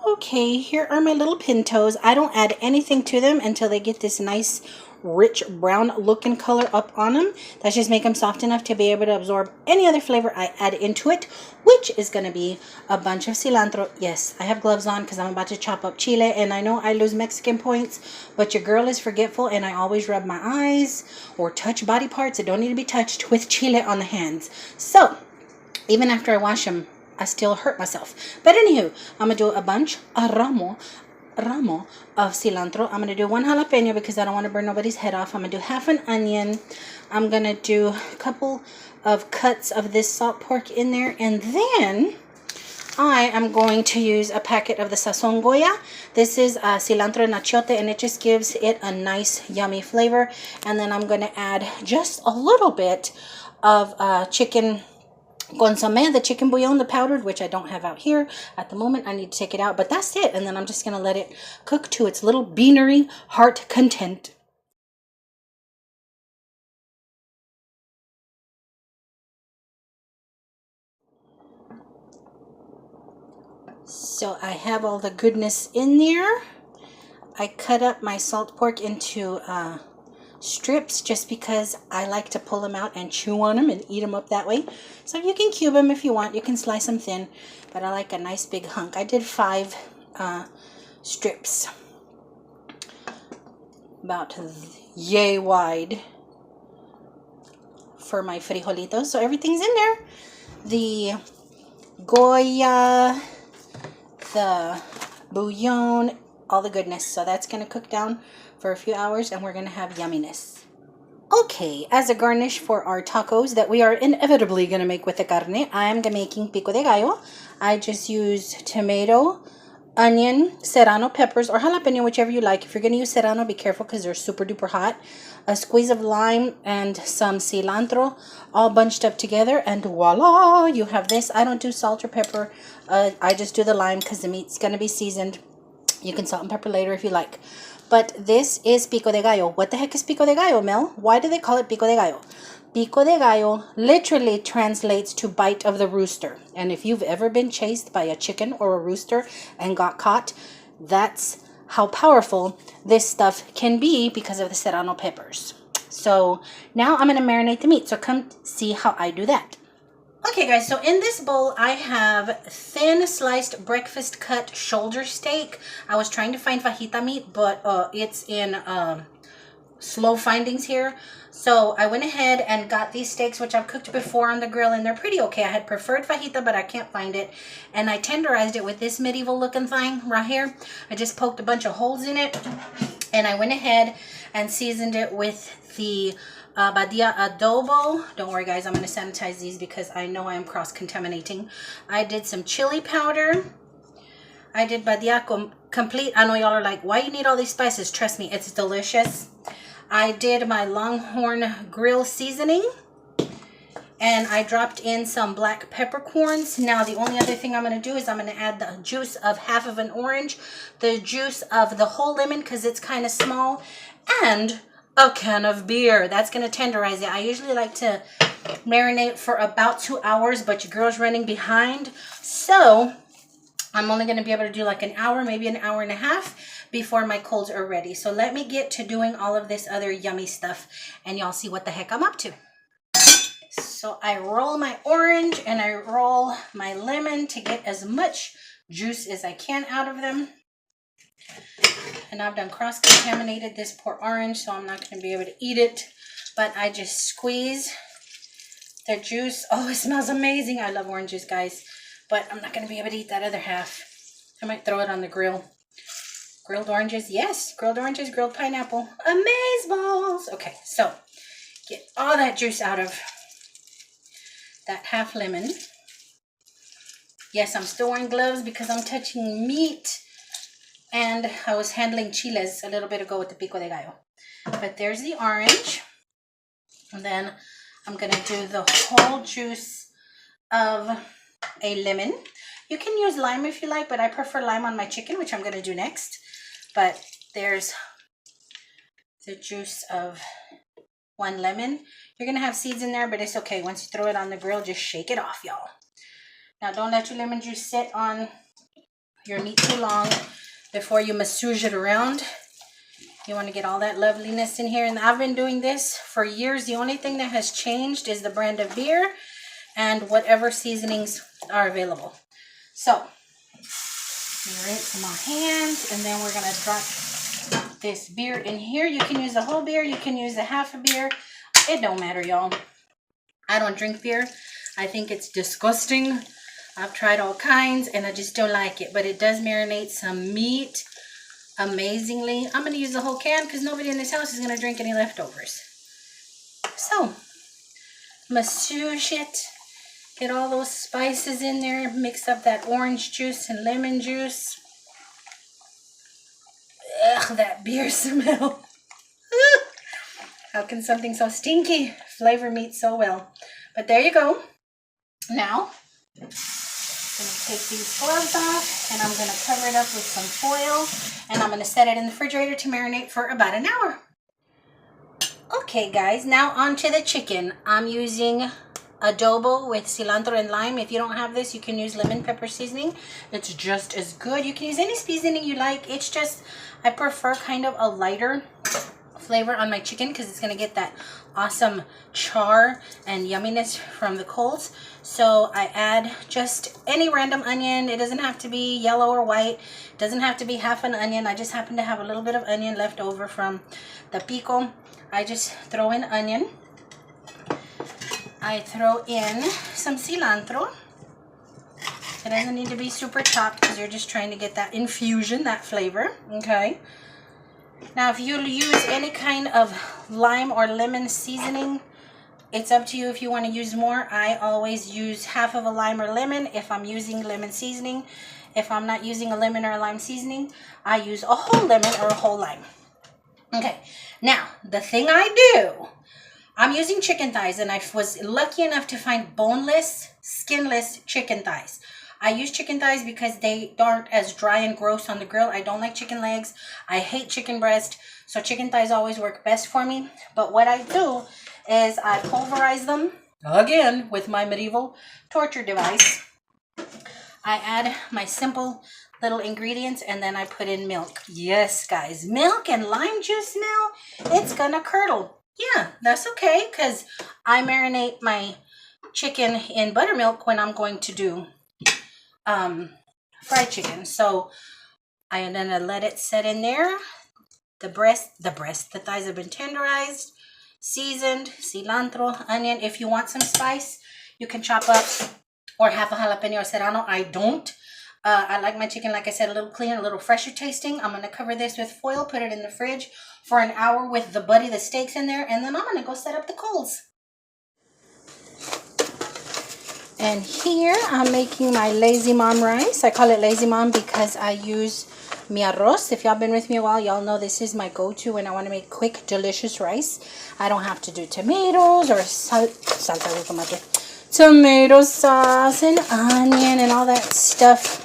Okay, here are my little pintos. I don't add anything to them until they get this nice rich brown looking color up on them. That just make them soft enough to be able to absorb any other flavor I add into it, which is going to be a bunch of cilantro. Yes, I have gloves on because I'm about to chop up chile, and I know I lose Mexican points, but your girl is forgetful, and I always rub my eyes or touch body parts that don't need to be touched with chile on the hands. So even after I wash them, I still hurt myself. But anywho, I'm going to do a bunch, a ramo of cilantro. I'm going to do one jalapeno because I don't want to burn nobody's head off. I'm going to do half an onion. I'm going to do a couple of cuts of this salt pork in there. And then I am going to use a packet of the sazon Goya. This is cilantro and achiote, and it just gives it a nice, yummy flavor. And then I'm going to add just a little bit of chicken consomme, the chicken bouillon, the powdered, which I don't have out here at the moment. I need to take it out, but that's it. And then I'm just going to let it cook to its little beanery heart content. So I have all the goodness in there. I cut up my salt pork into strips just because I like to pull them out and chew on them and eat them up that way. So you can cube them if you want. You can slice them thin, but I like a nice big hunk. I did 5 strips, about yay wide for my frijolitos. So everything's in there. The Goya, the bouillon, all the goodness. So that's going to cook down for a few hours, and we're going to have yumminess. Okay, as a garnish for our tacos that we are inevitably going to make with the carne, I am making pico de gallo. I just use tomato, onion, serrano peppers, or jalapeno, whichever you like. If you're going to use serrano, be careful because they're super duper hot. A squeeze of lime and some cilantro all bunched up together, and voila, you have this. I don't do salt or pepper. I just do the lime because the meat's going to be seasoned. You can salt and pepper later if you like. But this is pico de gallo. What the heck is pico de gallo, Mel? Why do they call it pico de gallo? Pico de gallo literally translates to bite of the rooster. And if you've ever been chased by a chicken or a rooster and got caught, that's how powerful this stuff can be because of the serrano peppers. So now I'm going to marinate the meat. So come see how I do that. Okay guys, so in this bowl I have thin sliced breakfast cut shoulder steak. I was trying to find fajita meat, but it's in slow findings here. So I went ahead and got these steaks, which I've cooked before on the grill, and they're pretty okay. I had preferred fajita, but I can't find it. And I tenderized it with this medieval looking thing right here. I just poked a bunch of holes in it, and I went ahead and seasoned it with the Badia adobo. Don't worry guys, I'm going to sanitize these because I know I am cross-contaminating. I did some chili powder. I did Badia complete. I know y'all are like, why you need all these spices? Trust me, it's delicious. I did my Longhorn grill seasoning, and I dropped in some black peppercorns. Now the only other thing I'm going to do is I'm going to add the juice of half of an orange, the juice of the whole lemon because it's kind of small, and a can of beer. That's going to tenderize it. I usually like to marinate for about 2 hours, but your girl's running behind. So I'm only going to be able to do like an hour, maybe an hour and a half before my colds are ready. So let me get to doing all of this other yummy stuff, and y'all see what the heck I'm up to. So I roll my orange and I roll my lemon to get as much juice as I can out of them. And I've done cross-contaminated this poor orange, so I'm not going to be able to eat it. But I just squeeze the juice. Oh, it smells amazing. I love orange juice, guys. But I'm not going to be able to eat that other half. I might throw it on the grill. Grilled oranges, yes. Grilled oranges, grilled pineapple. Amazeballs. Okay, so get all that juice out of that half lemon. Yes, I'm still wearing gloves because I'm touching meat. And I was handling chiles a little bit ago with the pico de gallo. But there's the orange. And then I'm going to do the whole juice of a lemon. You can use lime if you like, but I prefer lime on my chicken, which I'm going to do next. But there's the juice of 1 lemon. You're going to have seeds in there, but it's okay. Once you throw it on the grill, just shake it off, y'all. Now, don't let your lemon juice sit on your meat too long before you massage it around. You want to get all that loveliness in here. And I've been doing this for years. The only thing that has changed is the brand of beer and whatever seasonings are available. So, rinse my hands, and then we're going to drop this beer in here. You can use the whole beer. You can use a half a beer. It don't matter, y'all. I don't drink beer. I think it's disgusting. I've tried all kinds, and I just don't like it. But it does marinate some meat amazingly. I'm going to use the whole can because nobody in this house is going to drink any leftovers. So, massage it. Get all those spices in there. Mix up that orange juice and lemon juice. Ugh, that beer smell. How can something so stinky flavor meat so well? But there you go. Now, I'm going to take these gloves off, and I'm going to cover it up with some foil, and I'm going to set it in the refrigerator to marinate for about an hour. Okay, guys, now on to the chicken. I'm using adobo with cilantro and lime. If you don't have this, you can use lemon pepper seasoning. It's just as good. You can use any seasoning you like. It's just, I prefer kind of a lighter flavor on my chicken because it's going to get that awesome char and yumminess from the coals. So I add just any random onion. It doesn't have to be yellow or white. It doesn't have to be half an onion. I just happen to have a little bit of onion left over from the pico. I just throw in onion. I throw in some cilantro. It doesn't need to be super chopped because you're just trying to get that infusion, that flavor. Okay. Now, if you use any kind of lime or lemon seasoning, it's up to you if you want to use more. I always use half of a lime or lemon if I'm using lemon seasoning. If I'm not using a lemon or a lime seasoning, I use a whole lemon or a whole lime. Okay, now, the thing I do, I'm using chicken thighs, and I was lucky enough to find boneless, skinless chicken thighs. I use chicken thighs because they aren't as dry and gross on the grill. I don't like chicken legs. I hate chicken breast. So chicken thighs always work best for me. But what I do is I pulverize them, again, with my medieval torture device. I add my simple little ingredients, and then I put in milk. Yes, guys, milk and lime juice now, it's gonna curdle. Yeah, that's okay, because I marinate my chicken in buttermilk when I'm going to do fried chicken. So I'm gonna let it set in there. The thighs have been tenderized, seasoned, cilantro, onion. If you want some spice, you can chop up or half a jalapeno serrano. I don't. I like my chicken, like I said, a little cleaner, a little fresher tasting. I'm gonna cover this with foil, put it in the fridge for an hour with the steaks in there, and then I'm gonna go set up the coals. And here I'm making my Lazy Mom rice. I call it Lazy Mom because I use mi arroz. If y'all been with me a while, y'all know this is my go-to when I want to make quick, delicious rice. I don't have to do tomatoes or salsa de tomate. Tomato sauce and onion and all that stuff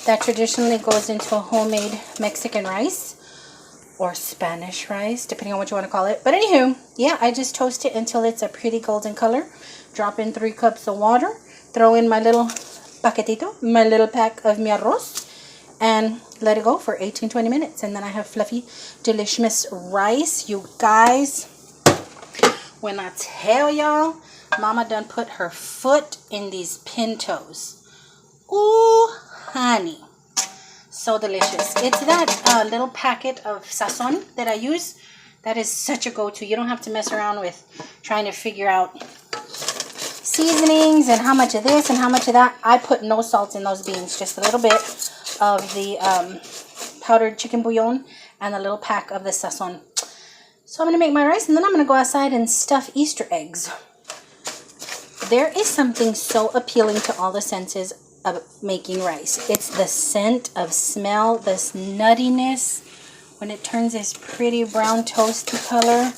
that traditionally goes into a homemade Mexican rice or Spanish rice, depending on what you want to call it. But anywho, yeah, I just toast it until it's a pretty golden color. Drop in 3 cups of water. Throw in my little paquetito, my little pack of mi arroz, and let it go for 18-20 minutes. And then I have fluffy, delicious rice. You guys, when I tell y'all, Mama done put her foot in these pintos. Ooh, honey. So delicious. It's that little packet of sazon that I use. That is such a go-to. You don't have to mess around with trying to figure out seasonings and how much of this and how much of that. I put no salt in those beans. Just a little bit of the powdered chicken bouillon and a little pack of the sazon. So I'm going to make my rice, and then I'm going to go outside and stuff Easter eggs. There is something so appealing to all the senses of making rice. It's the scent of smell, this nuttiness, when it turns this pretty brown toasty color.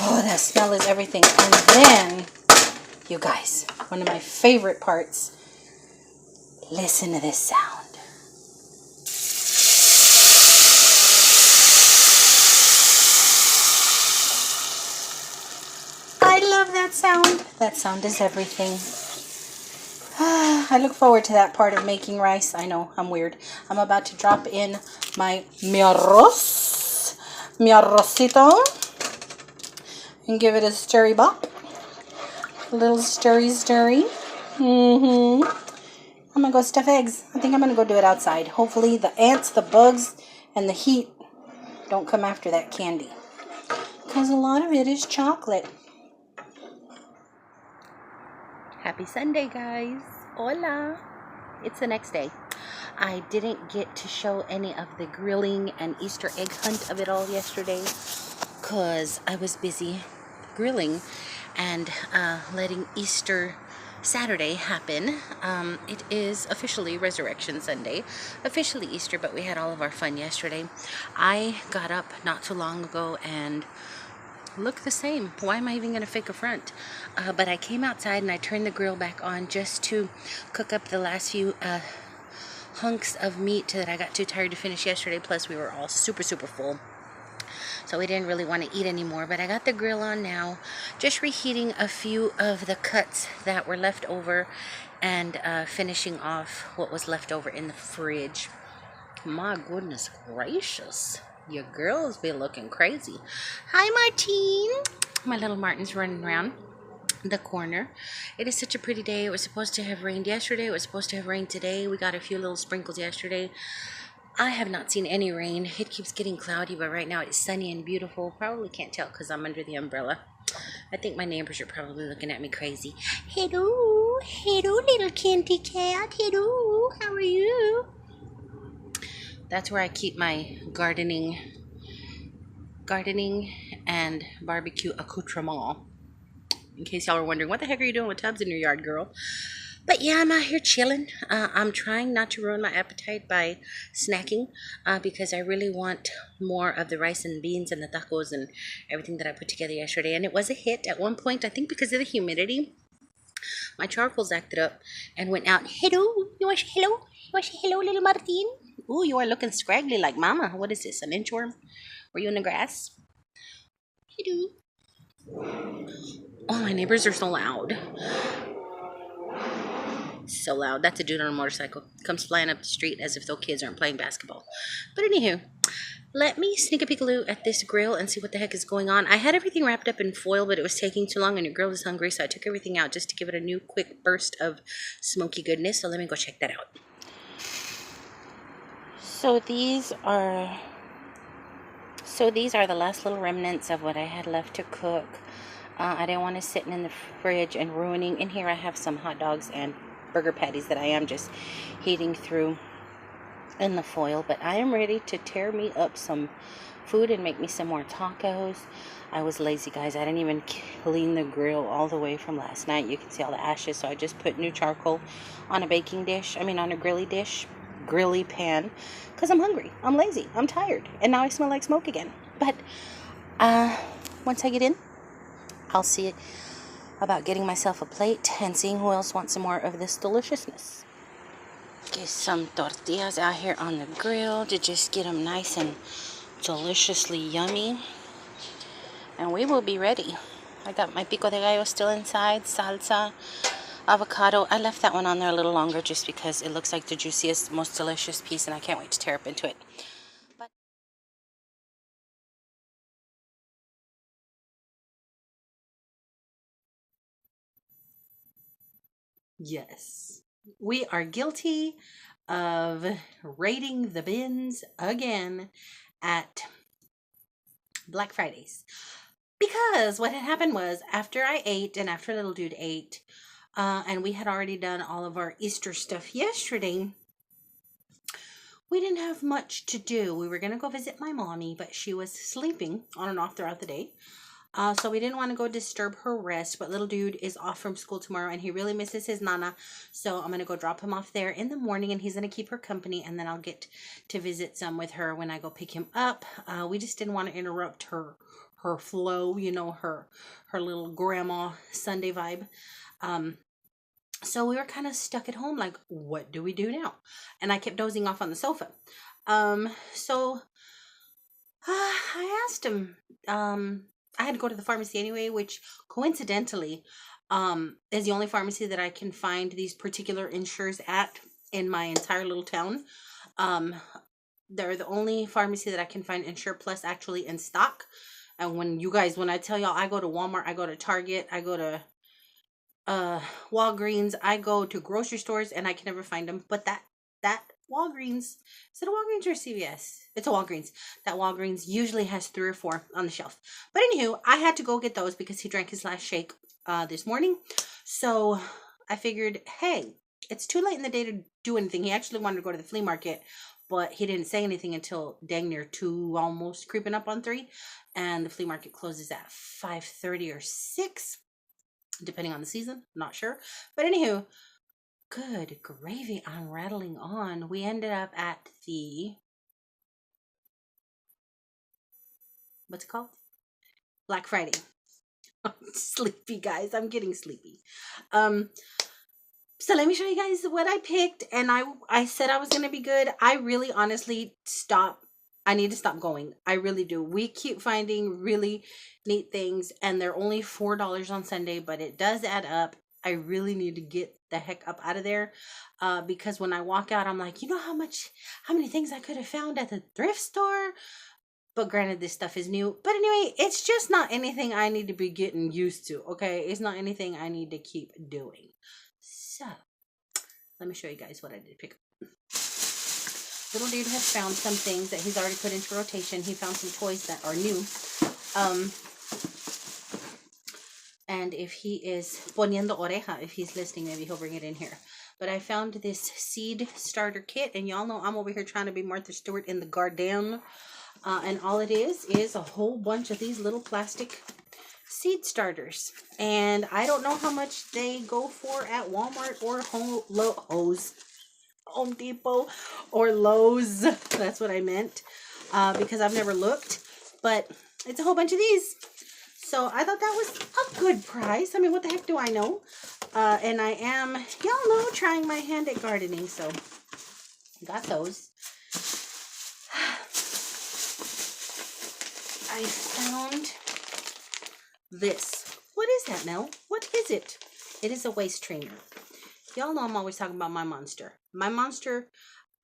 Oh, that smell is everything. And then, you guys, one of my favorite parts, listen to this sound. I love that sound. That sound is everything. I look forward to that part of making rice. I know, I'm weird. I'm about to drop in mi arrocito, and give it a stirry bop. A little stirry. I'm gonna go stuff eggs. I think I'm gonna go do it outside. Hopefully the ants, the bugs, and the heat don't come after that candy, because a lot of it is chocolate. Happy Sunday, guys. Hola. It's the next day. I didn't get to show any of the grilling and Easter egg hunt of it all yesterday because I was busy grilling and letting Easter Saturday happen. It is officially Resurrection Sunday, officially Easter, but we had all of our fun yesterday. I got up not too long ago and look the same. Why am I even going to fake a front? But I came outside and I turned the grill back on just to cook up the last few hunks of meat that I got too tired to finish yesterday. Plus we were all super full, so we didn't really want to eat anymore. But I got the grill on now, just reheating a few of the cuts that were left over and finishing off what was left over in the fridge. My goodness gracious, your girls be looking crazy. Hi, Martine. My little Martin's running around the corner. It is such a pretty day. It was supposed to have rained yesterday. It was supposed to have rained today. We got a few little sprinkles yesterday. I have not seen any rain. It keeps getting cloudy, but right now it's sunny and beautiful. Probably can't tell because I'm under the umbrella. I think my neighbors are probably looking at me crazy. Hello, little kitty cat. Hello, how are you? That's where I keep my gardening and barbecue accoutrement. In case y'all are wondering, what the heck are you doing with tubs in your yard, girl? But yeah, I'm out here chilling. I'm trying not to ruin my appetite by snacking because I really want more of the rice and beans and the tacos and everything that I put together yesterday. And it was a hit at one point, I think because of the humidity. My charcoals acted up and went out. Hello, you want to say hello? You want to say hello, little Martin? Ooh, you are looking scraggly like mama. What is this, an inchworm? Were you in the grass? Hello. Oh, my neighbors are so loud. So loud. That's a dude on a motorcycle. Comes flying up the street as if those kids aren't playing basketball. But anywho, let me sneak a peekaloo at this grill and see what the heck is going on. I had everything wrapped up in foil, but it was taking too long and your girl was hungry, so I took everything out just to give it a new quick burst of smoky goodness. So let me go check that out. So these are the last little remnants of what I had left to cook. I didn't want to sit in the fridge and ruining. In here I have some hot dogs and burger patties that I am just heating through in the foil. But I am ready to tear me up some food and make me some more tacos. I was lazy, guys. I didn't even clean the grill all the way from last night. You can see all the ashes. So I just put new charcoal on a baking dish. On a grilly pan, because I'm hungry, I'm lazy, I'm tired, and now I smell like smoke again. But once I get in, I'll see about getting myself a plate and seeing who else wants some more of this deliciousness. Get some tortillas out here on the grill to just get them nice and deliciously yummy, and we will be ready. I got my pico de gallo still inside, salsa, avocado. I left that one on there a little longer just because it looks like the juiciest, most delicious piece, and I can't wait to tear up into it. But yes, we are guilty of raiding the bins again at Black Fridays. Because what had happened was, after I ate and after little dude ate, and we had already done all of our Easter stuff yesterday, we didn't have much to do. We were going to go visit my mommy, but she was sleeping on and off throughout the day. So we didn't want to go disturb her rest, but little dude is off from school tomorrow and he really misses his nana. So I'm going to go drop him off there in the morning and he's going to keep her company, and then I'll get to visit some with her when I go pick him up. We just didn't want to interrupt her flow, her little grandma Sunday vibe. So we were kind of stuck at home, like, what do we do now? And I kept dozing off on the sofa. So I asked him, I had to go to the pharmacy anyway, which coincidentally, is the only pharmacy that I can find these particular insures at in my entire little town. Um, they're the only pharmacy that I can find Insure Plus actually in stock. And when I tell y'all, I go to Walmart, I go to Target, I go to uh Walgreens, I go to grocery stores, and I can never find them. But that Walgreens, is it a Walgreens or a CVS? It's a Walgreens. That Walgreens usually has 3 or 4 on the shelf. But anywho, I had to go get those because he drank his last shake this morning. So I figured, hey, it's too late in the day to do anything. He actually wanted to go to the flea market, but he didn't say anything until dang near 2, almost creeping up on 3. And the flea market closes at 5:30 or 6, depending on the season. Not sure. But anywho, good gravy, I'm rattling on. We ended up at the, what's it called? Black Friday. I'm sleepy, guys. I'm getting sleepy. So let me show you guys what I picked. And I said I was going to be good. I really honestly I need to stop going. I really do. We keep finding really neat things, and they're only $4 on Sunday, but it does add up. I really need to get the heck up out of there, because when I walk out, I'm like, you know how many things I could have found at the thrift store? But granted, this stuff is new. But anyway, it's just not anything I need to be getting used to, okay? It's not anything I need to keep doing. So, let me show you guys what I did pick up. Little dude has found some things that he's already put into rotation. He found some toys that are new. And if he is poniendo oreja, if he's listening, maybe he'll bring it in here. But I found this seed starter kit, and y'all know I'm over here trying to be Martha Stewart in the garden. And all it is a whole bunch of these little plastic seed starters. And I don't know how much they go for at Walmart or Home Depot or Lowe's. That's what I meant, because I've never looked. But it's a whole bunch of these. So I thought that was a good price. I mean, what the heck do I know? And I am, y'all know, trying my hand at gardening. So got those. I found this. What is that, Mel? What is it? It is a waist trainer. Y'all know I'm always talking about my monster. My monster,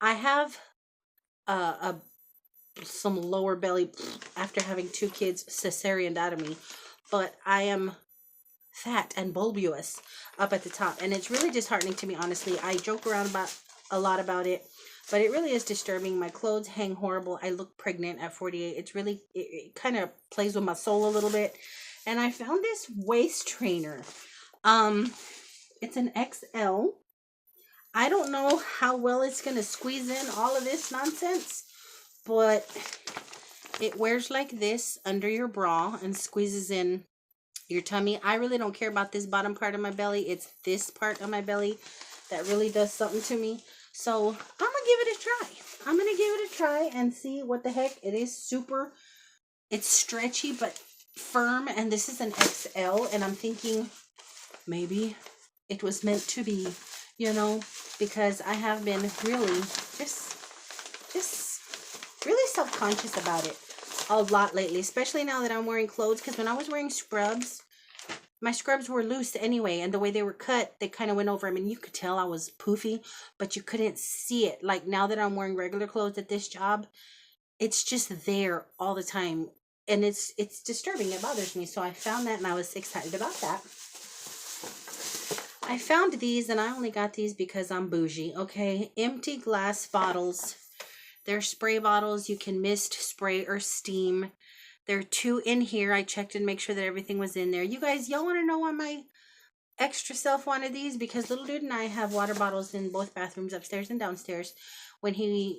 I have some lower belly after having 2 kids cesareanectomy, but I am fat and bulbous up at the top, and it's really disheartening to me, honestly. I joke around a lot about it, but it really is disturbing. My clothes hang horrible. I look pregnant at 48. It's really, it kind of plays with my soul a little bit. And I found this waist trainer. It's an XL. I don't know how well it's going to squeeze in all of this nonsense, but it wears like this under your bra and squeezes in your tummy. I really don't care about this bottom part of my belly. It's this part of my belly that really does something to me. So I'm going to give it a try. I'm going to give it a try and see what the heck. It is super, it's stretchy but firm, and this is an XL, and I'm thinking maybe it was meant to be, you know, because I have been really just really self-conscious about it a lot lately, especially now that I'm wearing clothes, because when I was wearing scrubs, my scrubs were loose anyway, and the way they were cut, they kind of went over. I mean, you could tell I was poofy, but you couldn't see it. Like now that I'm wearing regular clothes at this job, it's just there all the time, and it's disturbing. It bothers me. So I found that, and I was excited about that. I found these, and I only got these because I'm bougie, okay? Empty glass bottles. They're spray bottles. You can mist, spray, or steam. There are 2 in here. I checked and make sure that everything was in there. You guys, y'all want to know why my extra self wanted these? Because little dude and I have water bottles in both bathrooms, upstairs and downstairs. When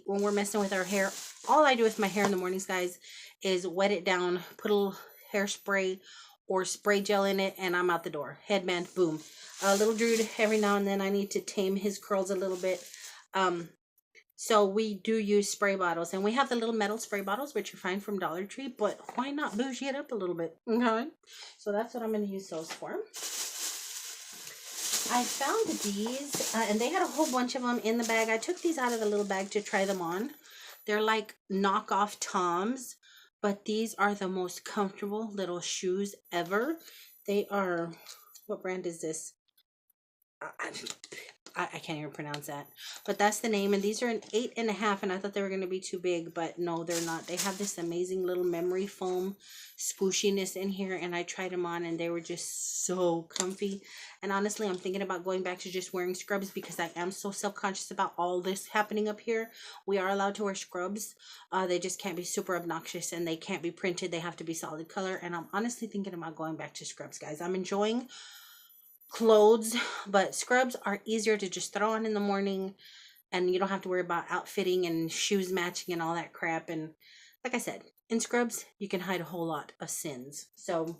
we're messing with our hair, all I do with my hair in the mornings, guys, is wet it down, put a little hairspray or spray gel in it, and I'm out the door. Headband, boom. Little dude, every now and then I need to tame his curls a little bit. So we do use spray bottles, and we have the little metal spray bottles, which you find from Dollar Tree, but why not bougie it up a little bit? Okay. So that's what I'm going to use those for. I found these, and they had a whole bunch of them in the bag. I took these out of the little bag to try them on. They're like knockoff Toms, but these are the most comfortable little shoes ever. They are, What brand is this? I can't even pronounce that, but that's the name. And these are an 8.5, and I thought they were going to be too big, but no, they're not. They have this amazing little memory foam squishiness in here, and I tried them on and they were just so comfy. And honestly, I'm thinking about going back to just wearing scrubs because I am so self-conscious about all this happening up here. We are allowed to wear scrubs. They just can't be super obnoxious, and they can't be printed. They have to be solid color, and I'm honestly thinking about going back to scrubs, guys. I'm enjoying clothes, but scrubs are easier to just throw on in the morning, and you don't have to worry about outfitting and shoes matching and all that crap. And like I said, in scrubs you can hide a whole lot of sins, so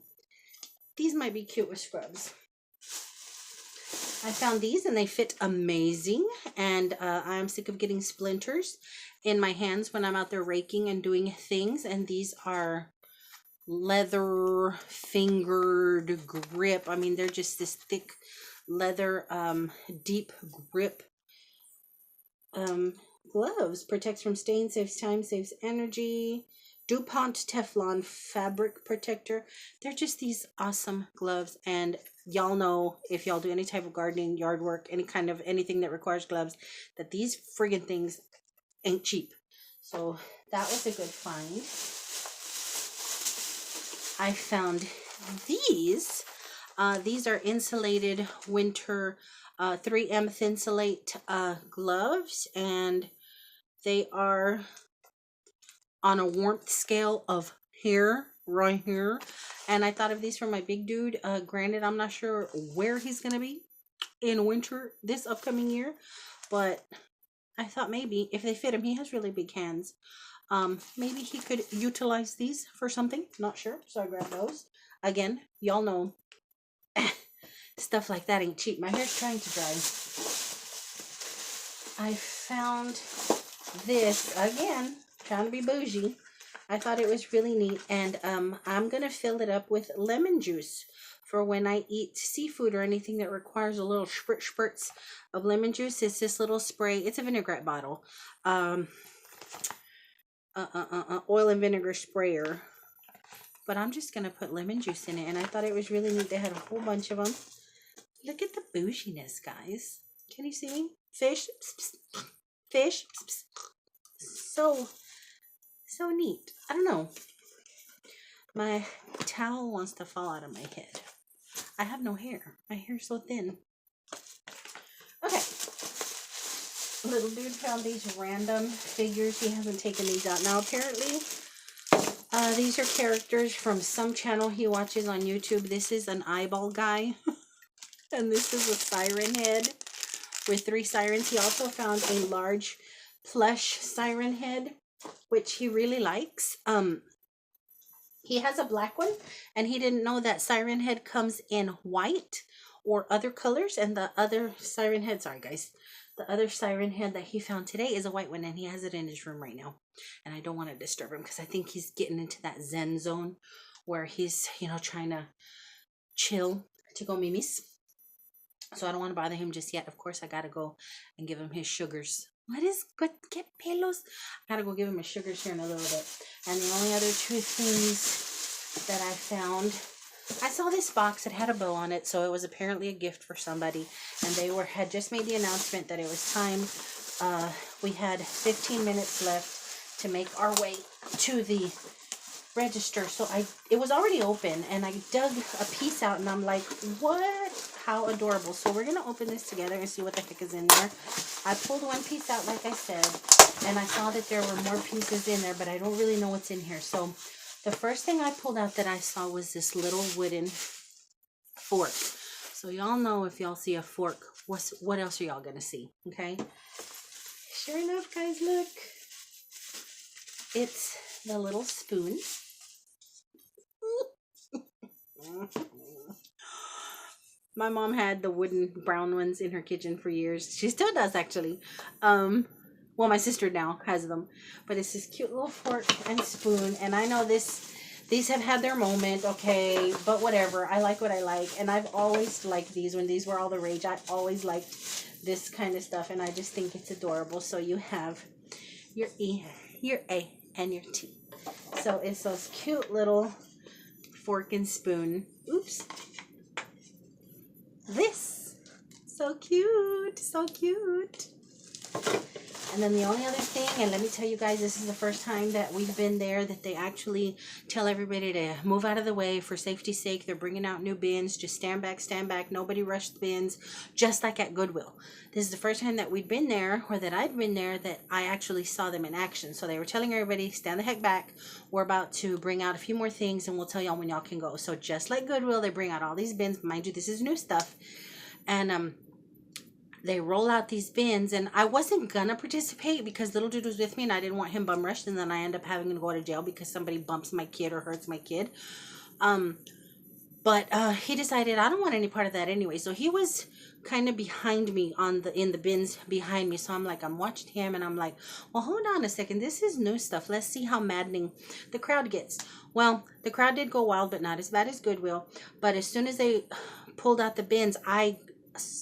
these might be cute with scrubs. I found these and they fit amazing, and I'm sick of getting splinters in my hands when I'm out there raking and doing things. And these are leather fingered grip. I mean, they're just this thick leather deep grip gloves. Protects from stain, saves time, saves energy. DuPont Teflon fabric protector. They're just these awesome gloves, and y'all know, if y'all do any type of gardening, yard work, any kind of anything that requires gloves, that these friggin' things ain't cheap. So that was a good find. I found these. These are insulated winter 3M Thinsulate gloves, and they are on a warmth scale of here, right here. And I thought of these for my big dude. Granted, I'm not sure where he's going to be in winter this upcoming year, but I thought maybe if they fit him, he has really big hands. Maybe he could utilize these for something. Not sure. So I grabbed those. Again, y'all know stuff like that ain't cheap. My hair's trying to dry. I found this again, trying to be bougie. I thought it was really neat, and I'm gonna fill it up with lemon juice for when I eat seafood or anything that requires a little spurts of lemon juice. It's this little spray. It's a vinaigrette bottle. Oil and vinegar sprayer, but I'm just gonna put lemon juice in it, and I thought it was really neat. They had a whole bunch of them. Look at the bouginess, guys. Can you see me? Fish, fish. So neat. I don't know, my towel wants to fall out of my head. I have no hair. My hair's so thin. Okay, little dude found these random figures. He hasn't taken these out. Now apparently these are characters from some channel he watches on YouTube. This is an eyeball guy and this is a siren head with 3 sirens. He also found a large plush siren head, which he really likes. He has a black one, and he didn't know that siren head comes in white or other colors. And the other siren head, sorry guys, the other siren head that he found today is a white one, and he has it in his room right now. And I don't want to disturb him because I think he's getting into that zen zone where he's, you know, trying to chill to go mimis. So I don't want to bother him just yet. Of course, I got to go and give him his sugars. What is good? Get pelos. I gotta go give him his sugars here in a little bit. And the only other 2 things that I found, I saw this box. It had a bow on it, so it was apparently a gift for somebody. And they had just made the announcement that it was time. We had 15 minutes left to make our way to the register. So it was already open, and I dug a piece out, and I'm like, what? How adorable. So we're gonna open this together and see what the heck is in there. I pulled one piece out, like I said, and I saw that there were more pieces in there, but I don't really know what's in here. So the first thing I pulled out that I saw was this little wooden fork. So y'all know, if y'all see a fork, what else are y'all gonna see? Okay, sure enough, guys, look, it's the little spoon. My mom had the wooden brown ones in her kitchen for years. She still does, actually. Well, my sister now has them. But it's this cute little fork and spoon. And I know these have had their moment, okay, but whatever. I like what I like. And I've always liked these. When these were all the rage, I always liked this kind of stuff. And I just think it's adorable. So you have your E, your A, and your T. So it's those cute little fork and spoon. Oops. this. So cute, so cute. And then the only other thing, and let me tell you guys, this is the first time that we've been there that they actually tell everybody to move out of the way for safety's sake. They're bringing out new bins. Just stand back. Nobody rush the bins, just like at Goodwill. This is the first time that we'd been there, or that I'd been there, that I actually saw them in action. So they were telling everybody, stand the heck back. We're about to bring out a few more things, and we'll tell y'all when y'all can go. So just like Goodwill, they bring out all these bins. Mind you, this is new stuff. And they roll out these bins, and I wasn't gonna participate because little dude was with me and I didn't want him bum rushed, and then I end up having to go to jail because somebody bumps my kid or hurts my kid. But he decided I don't want any part of that anyway, so he was kind of behind me in the bins behind me. So I'm watching him, and I'm like, well, hold on a second, this is new stuff. Let's see how maddening the crowd gets. Well, the crowd did go wild, but not as bad as Goodwill. But as soon as they pulled out the bins,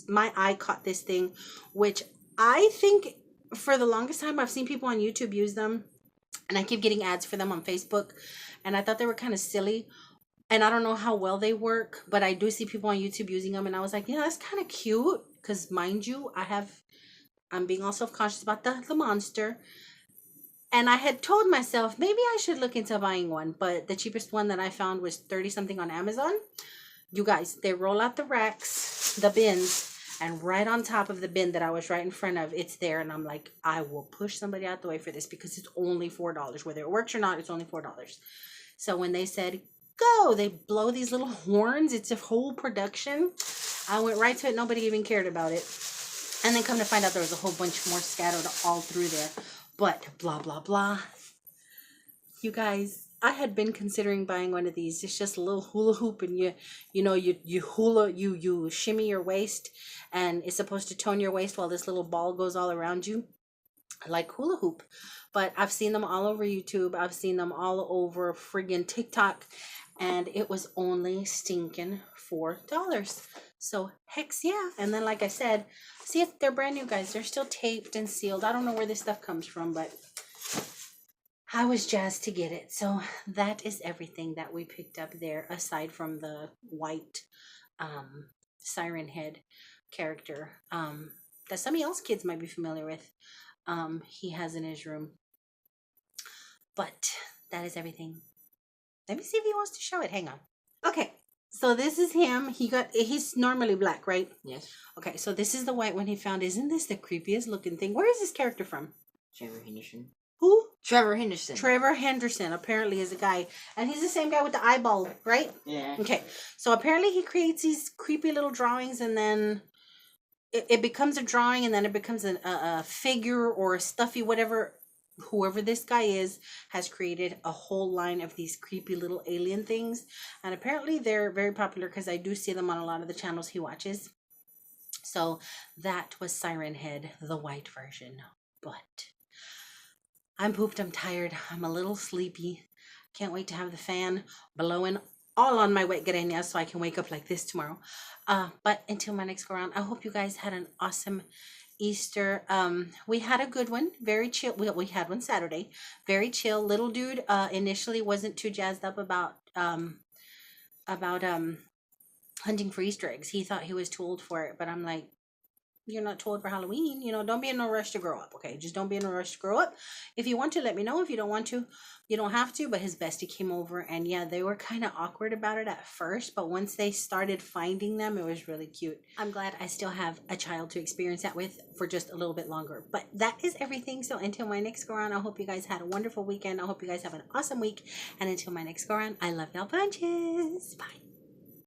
my eye caught this thing, which I think for the longest time I've seen people on YouTube use them, and I keep getting ads for them on Facebook, and I thought they were kind of silly, and I don't know how well they work, but I do see people on YouTube using them, and I was like, yeah, that's kind of cute, because mind you, I'm being all self-conscious about the monster, and I had told myself maybe I should look into buying one, but the cheapest one that I found was 30 something on Amazon. You guys, they roll out the racks, the bins, and right on top of the bin that I was right in front of, it's there. And I'm like, I will push somebody out the way for this because it's only $4. Whether it works or not, it's only $4. So when they said, go, they blow these little horns. It's a whole production. I went right to it. Nobody even cared about it. And then come to find out there was a whole bunch more scattered all through there. But blah, blah, blah. You guys, I had been considering buying one of these. It's just a little hula hoop, and you shimmy your waist, and it's supposed to tone your waist while this little ball goes all around you, like hula hoop. But I've seen them all over YouTube. I've seen them all over friggin' TikTok, and it was only stinking $4. So hex yeah. And then like I said, see if they're brand new, guys. They're still taped and sealed. I don't know where this stuff comes from, but I was jazzed to get it. So that is everything that we picked up there, aside from the white siren head character that some of y'all's kids might be familiar with. He has in his room. But that is everything. Let me see if he wants to show it. Hang on. Okay, so this is him. He's normally black, right? Yes. Okay, so this is the white one he found. Isn't this the creepiest looking thing? Where is this character from? Trevor Henderson. Who? Trevor Henderson. Trevor Henderson apparently is a guy, and he's the same guy with the eyeball, right? Yeah. Okay, so apparently he creates these creepy little drawings, and then it becomes a drawing, and then it becomes a figure or a stuffy whatever. Whoever this guy is has created a whole line of these creepy little alien things, and apparently they're very popular because I do see them on a lot of the channels he watches. So that was Siren Head, the white version. But I'm pooped, I'm tired, I'm a little sleepy. Can't wait to have the fan blowing all on my wet greñas so I can wake up like this tomorrow. But until my next go around, I hope you guys had an awesome Easter. We had a good one, very chill. We had one Saturday, very chill. Little dude initially wasn't too jazzed up about hunting for Easter eggs. He thought he was too old for it, but I'm like, you're not too old for Halloween. You know, don't be in no rush to grow up, okay? Just don't be in a rush to grow up. If you want to, let me know. If you don't want to, you don't have to. But his bestie came over, and yeah, they were kind of awkward about it at first, but once they started finding them, it was really cute. I'm glad I still have a child to experience that with for just a little bit longer. But that is everything. So until my next go around, I hope you guys had a wonderful weekend. I hope you guys have an awesome week. And until my next go around, I love y'all bunches. Bye.